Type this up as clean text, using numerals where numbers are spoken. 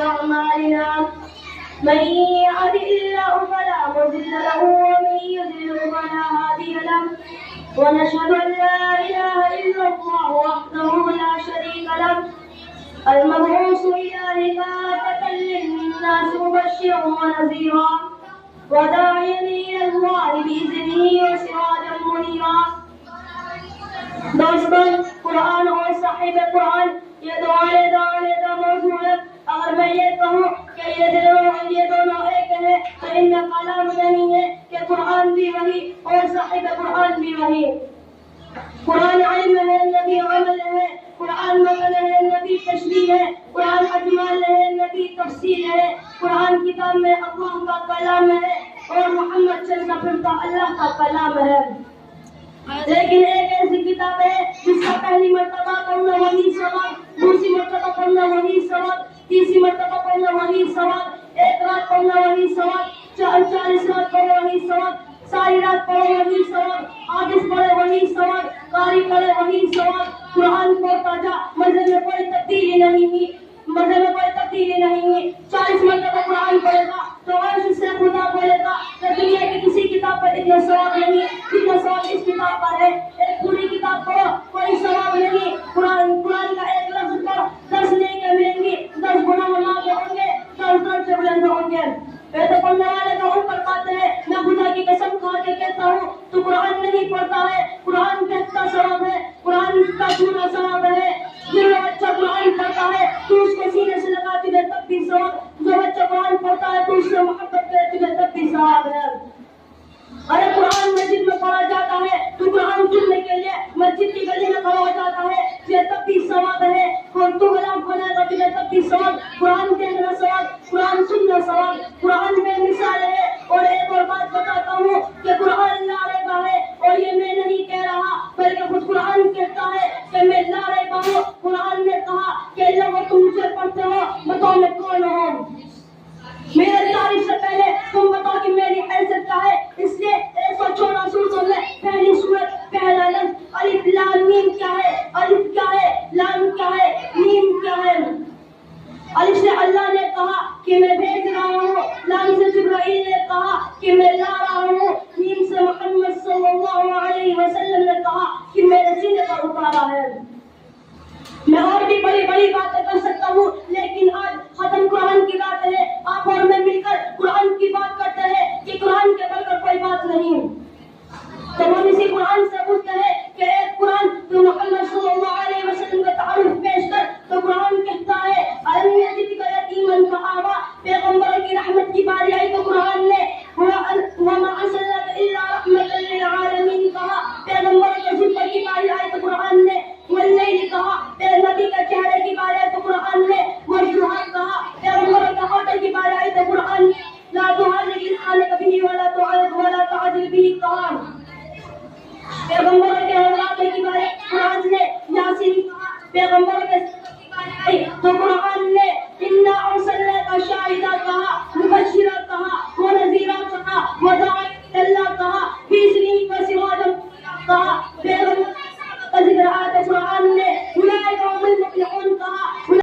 أعمالنا من يهد الله فلا مضل له ومن يضلل فلا هادي له ونشهد أن لا إله إلا الله وحده لا شريك له المبعوث إلى كافة للناس مبشرا ونذيرا وداعيا إلى الله بإذنه وسراجا منيرا. دوستوں، قرآن اور صاحب قرآن یہ دو علیحدہ موضوع ہے. اگر میں یہ کہوں کہ یہ دونوں ایک ہے تو ان میں کلام نہیں ہے کہ قرآن بھی وہی اور صاحب قرآن بھی وہی. قرآن علم ہے، نبی عمل ہے. قرآن مقل ہے، نبی تشریح ہے. قرآن اجمال ہے، نبی تفصیل ہے. قرآن کتاب میں اللہ کا کلام ہے اور محمد چلتا پھرتا اللہ کا کلام ہے. لیکن ایک ایسی کتاب ہے جس کا پہلی مرتبہ پڑھنا وہی ثواب، دوسری مرتبہ پڑھنا وہی ثواب، تیسری مرتبہ پڑھنا وہی ثواب، ایک رات پڑھنا وہی ثواب، 40 رات پڑھنا وہی ثواب، ساری رات پڑھے وہی ثواب، حافظ پڑھے وہی ثواب، قاری پڑھے وہی ثواب. قرآن پڑھتا جا، مزے میں کوئی تبدیلی نہیں ہوئی. 40 مرتبہ قرآن پڑھے گا تو عرش سے خدا بولے گا کہ دنیا کی کسی کتاب پر اتنا ثواب نہیں جتنا ثواب اس کتاب پر ہے. ایک پوری کتاب پڑھو کوئی ثواب نہیں. قرآن کا ایک لفظ پڑھو 10 نیکیاں ملیں گی، 10 گناہ معاف ہوں گے، 10 درجے سے بلند ہوں گے. یہ تو پڑھنے والے کا اوپر بات ہے. میں خدا کی قسم کھا کے کہتا ہوں تو قرآن نہیں پڑھتا ہے. قرآن کہتا ثواب ہے، قرآن کا سنا ثواب ہے. جو بچہ قرآن پڑھتا ہے تو اس کو سینے سے لگا تجھے تب بھی ثواب. جو بچہ قرآن پڑھتا ہے تو اس سے محبت کرے تجھے تب بھی ثواب ہے. ارے قرآن مسجد میں پڑھا جاتا ہے تو قرآن سننے کے لیے مسجد کی گلی میں کھڑا ہو جاتا ہے تجھے تب بھی ثواب ہے. اور تو غلام بنائے گا تجھے تب بھی ثواب. قرآن دیکھنا ثواب، قرآن سننا ثواب. قرآن میں مثال ہے. اور ایک اور بات بتاتا ہوں کہ قرآن لا ریبہ ہے اور یہ میں نہیں کہہ رہا بلکہ خود قرآن کہتا ہے کہ میں لا ریبہ ہوں. قرآن نے کہا کہ اللہ تم مجھے پڑھتے ہو بتاؤ میں کون ہوں. میرے تعریف سے پہلے تم بتاؤ کہ میری حیثیت کیا ہے. اس لیے 114 سورتوں میں پہلی سورت پہلا لفظ الف لام میم کیا ہے؟ الف کیا ہے؟ لام کیا ہے؟ میم کیا ہے؟ الف سے اللہ نے کہا کہ میں بھیج رہا ہوں. لام سے جبرائیل نے کہا کہ میں لا رہا ہوں. میم سے محمد صلی اللہ علیہ وسلم نے کہا کہ میرے سینے پر اتارا ہے. میں اور بھی بڑی باتیں کر سکتا ہوں لیکن آج ختم قرآن کی بات ہے. آپ اور میں مل کر قرآن کی بات کرتے ہیں کہ قرآن کے بل کر کوئی بات نہیں. تو ہم اسی قرآن سے پوچھتے ہیں کہ ایک قرآن تو محمد صلی اللہ علیہ وسلم کا تعارف پیش کر. تو قرآن کہتا ہے الم یجدک یتیما فآویٰ. پیغمبر کی رحمت کی باری آئی تو قرآن نے وما ارسلناک الا رحمۃ للعالمین کہا. پیغمبر کے ذکر کی باری آئی تو قرآن نے واللیل کہا. نبی کے چہرے کی باری آئی تو قرآن نے والضحیٰ کہا. پیغمبر کے ہوٹل کی باری آئی تو قرآن نے لا تحرک لسانک بہ ولا تعجل بہ کہا. پیغمبر کے علاقے کی بارے قرآن نے یاسین کہا. پیغمبر کے تو قرآن نے انا ارسلناک شاہدا کہا.